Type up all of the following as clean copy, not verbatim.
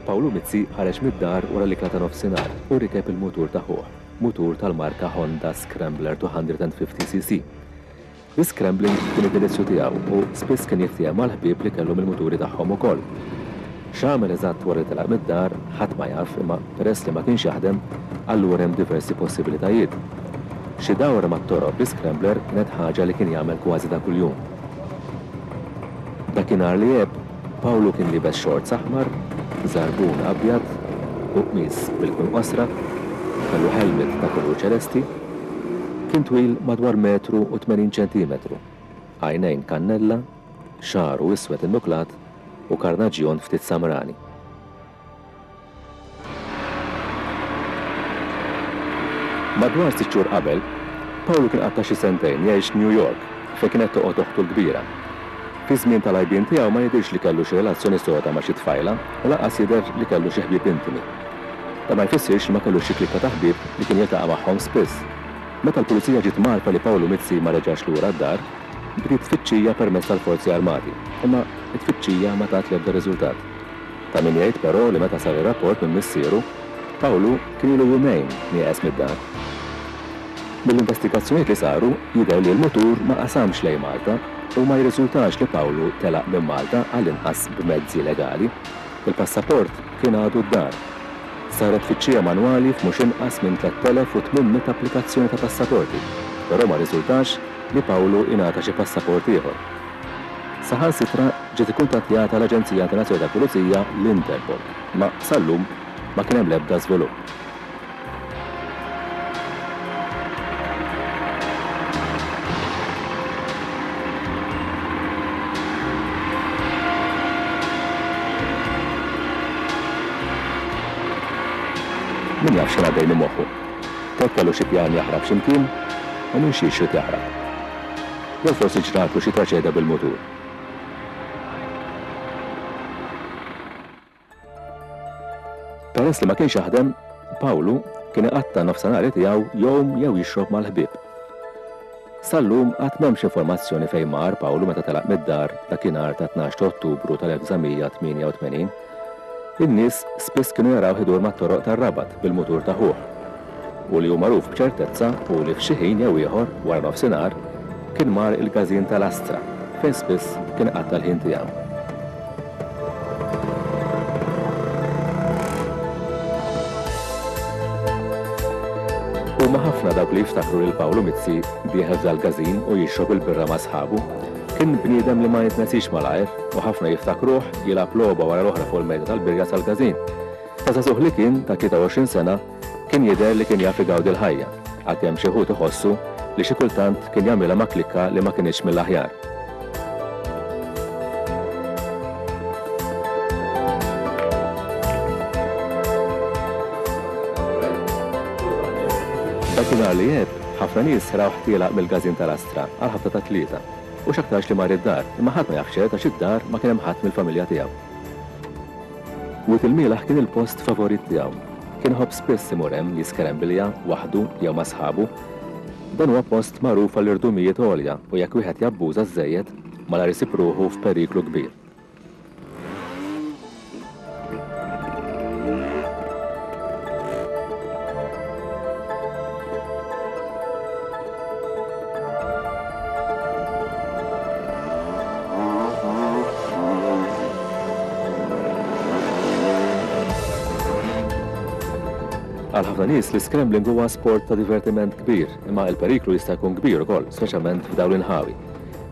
Paolo Mizzi ħareġ mid-dar wara li klata nofsinhar u rikeb il-mutur ta' ħuħ, mutur tal-marka Honda Scrambler 250cc. L-Scrambling kien id-delizzju tiegħu u spiss kien jiftiem mal-ħbieb li kellhom il-muturi tagħhom ukoll. X'għamel eżatt wara li telaq mid-dar ħadd ma jaf imma peress li ma kienx jaħdem allura hemm diversi possibilitajiet. Xi dawra mat-toroq bl-Scrambler kienet ħaġa li kien jagħmel kważi ta' kuljum. Dakinhar li jeb, Paolo kien libes xorts aħmar, żarbun abjad u qmiż bil-kun qosra, kellu helmet ta' kulur ċelesti, kien twil madwar 1.80 cm, għajnejn kannella, xaru iswed innuklat u karnaġjon ftit samrani. Madwar 6 xhur qabel, Paolo kien qatta xi sentejn jgħix New York fejn kienet toqgħod oħtu l-kbira. Fi żmien tal-għajbien tiegħu ma jidhirx li kellu xi relazzjoni soda ma' xi tfajla u lanqas jidher li kellu xi ħbieb intimi. Ta' ma jfissirx li ma kellux xi klikka ta' ħbieb li kien jiltaqa' magħhom spiss. Meta l-pulizija ġiet marfa li Paolo Mizzi ma reġax lura d-dar, bdiet tfittxija permezz tal-forzi armati, imma t-tfittxija ma tat l-ebda riżultat. Ta' min jgħid però li meta sar ir-rapport minn missieru, Paolo kien ilu jumejn nieqes mid-dar. Mill-investigazzjonijiet li saru jidher li l-mutur ma qasamx lejn Malta u ma jirriżultax li Paolo telaq minn Malta għall-inqas b'mezzi legali, il-passaport kien għadu d-dar. Saret tfittxija manwali f'mhux inqas minn 3800 applikazzjoni ta' passaporti, però ma riżultax li Paolo ingħata xi passaport ieħor. Saħansitra ġiet ikkuntattjata l-Aġenzija Internazzjonali tal-Pulizija l-Interpol, ma sal-lum ma kien hemm l-ebda żvilupp. Min jaf x'ra dejn moħħu. Tek kellu xi pjan jaħrab x'imkien u minn xi jrid jaħrab. Jew forsi ġratu xi traċeda bil-mutur. Peress li ma kienx jaħdem, Paolo kien iqatta' nofsanari tiegħu jowm jew jixrob mal-ħbieb. Sal-lum qatt m'hemmx informazzjoni fejn mar Paolo meta telaq mid-dar dakinhar ta' 12 Ottubru tal-1988. In-nies spiss kienu jaraw ħidur mat-toroq tar-Rabat bil-mutur ta' ħuħ. U li hu magħruf b'ċertezza u li f'xi ħin jew ieħor wara nofsinhar kien mar il-gażin tal-Astra fejn spiss kien qatta l-ħin tiegħu. Huma ħafna dawk li jiftakru lil Paolo Mizzi bieħeb dal-gażin u jixrob il-birra ma' sħabu. Kien bniedem li ma jitnesix malajr u ħafna jiftakruh jilgħab logħba wara l-oħra fuq il-mejda tal-birja tal-gażin. Ta' żagħżugħ li kien ta' 23 sena kien jidher li kien jaf igawdi l-ħajja, għalkemm xi ħud iħossu li xi kultant kien jagħmilha ma' klikka li ma kienx mill-aħjar. Dakinhar li jgħid, ħafna nies raw ħtielaq mill-gażin tal-Astra għal ħabta ta' tlieta. U x'aktarx li mar id-dar, imma ħadd ma jafx għax id-dar ma kien hemm ħadd mill-familja tiegħu. Wiet il-mielaħ kien il-post favorit tiegħu. Kien ħobb spiss imur hemm jiskerambilja waħdu jew ma' sħabu. Dan huwa post magħruf għall-irdumijiet għolja u jekk wieħed jabbuża żejjed malar isib ruħu f'periklu kbir. Għal ħafna nies l-scrambling huwa sport ta' divertiment kbir, imma l-periklu jista' jkun kbir ukoll, speċjalment f'dawn l-inħawi.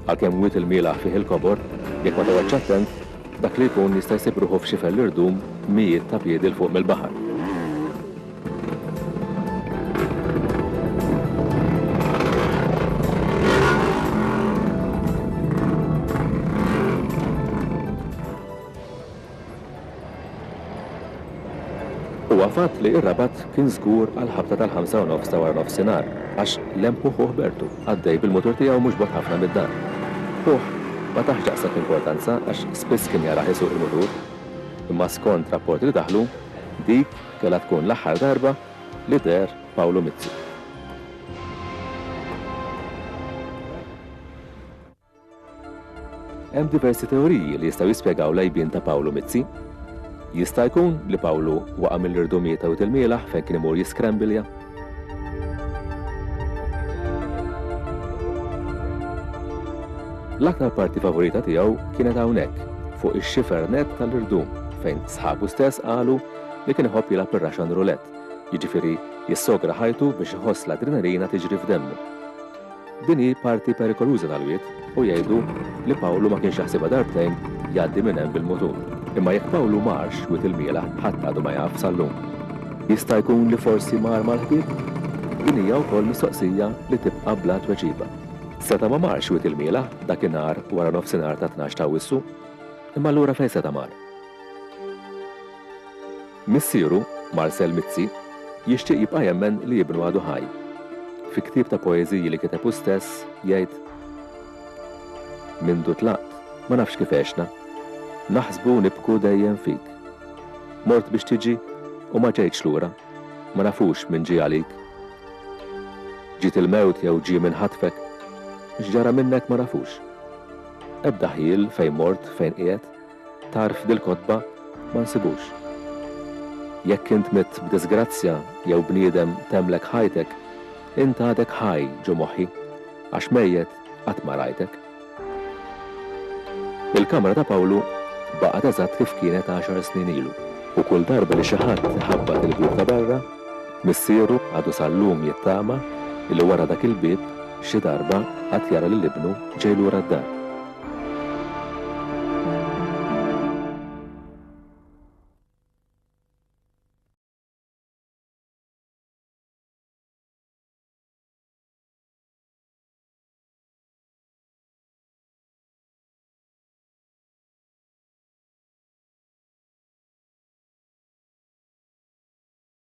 Għalkemm wiet il-mielaħ fih il-kobor, jekk ma tewweġġ attent, dak li jkun jista' jsib ruħu f'xi fell irdum mijiet ta' piedi l fuq mill-baħar. Huwa fatt li ir-Rabat kien żgur għal ħabta tal-5 ta' wara nofsinhar għax lempu ħuħ Bertu għaddej bil-mutur tiegħu mhux bogħod ħafna mid-dar. Ħuħ ma taħx daqshekk importanza għax spiss kien jara isuq il-mutur, imma skont rapporti li daħlu dik kellha tkun l-aħħar darba li der Paolo Mizzi. Hemm diversi teoriji li jistgħu jispjegaw l-għajbien ta' Paolo Mizzi. Jista' jkun li Pawlu waqa' mill-irdumieta u il-mielaħ fejn kien imur jiskrembilja? L-aktar parti favorita tiegħu kienet hawnhekk, fuq ix-xifer nett tal-irdum, fejn sħabu stess qalu li kien iħobb jilgħab ir-Russian roulette, jiġifieri jissogra ħajtu biex iħoss l-adrenalina tiġri f'demmu. Din hi parti perikoluża tal-wied u jgħidu li Pawlu ma kienx jaħsibha darbtejn jgħaddi minn hemm bil-mutur. Imma jekk Pawlu marx wiet il-mielaħ ħadd għadu ma jaf sal-lum. Jista' jkun li forsi mar mal-ħbieb? Din hija wkoll mistoqsija li tibqa' bla tweġiba. Seta ma marx wiet il-mielaħ dakinhar wara nofsinhar ta' 12 ta' Awwissu, imma allura fejn seta' mar? Missieru, Marcel Mizzi, jixtieq jibqa' jemmen li jibnu għadu ħaj. Fi ktieb ta' poeżiji li kiteb hu stess jgħid: Mindu tlaqt, ma nafx kif għexna, naħsbu nibku dejjem fik. Mort biex tiġi u ma ġejtx lura, ma nafux min ġie għalik. Ġiet il-mewt jew ġie minn ħatfek, x'ġara minnek ma nafux. Ebda ħiel fejn mort fejn qiegħed, tarf dil-kotba ma nsibux. Jekk int mitt b'disgrazzja jew bniedem temlek ħajtek, int għadek ħaj ġo moħħi, għax mejjed qatt ma rajtek. Il-kamra ta' Pawlu baqgħet eżatt kif kienet 10 snin ilu, u kull darba li xi ħadd iħabbat il-bieb ta' barra, missieru għadu sal-lum jittama li wara dak il-bieb xi darba qatt jara lil ibnu ġej lura d-dar.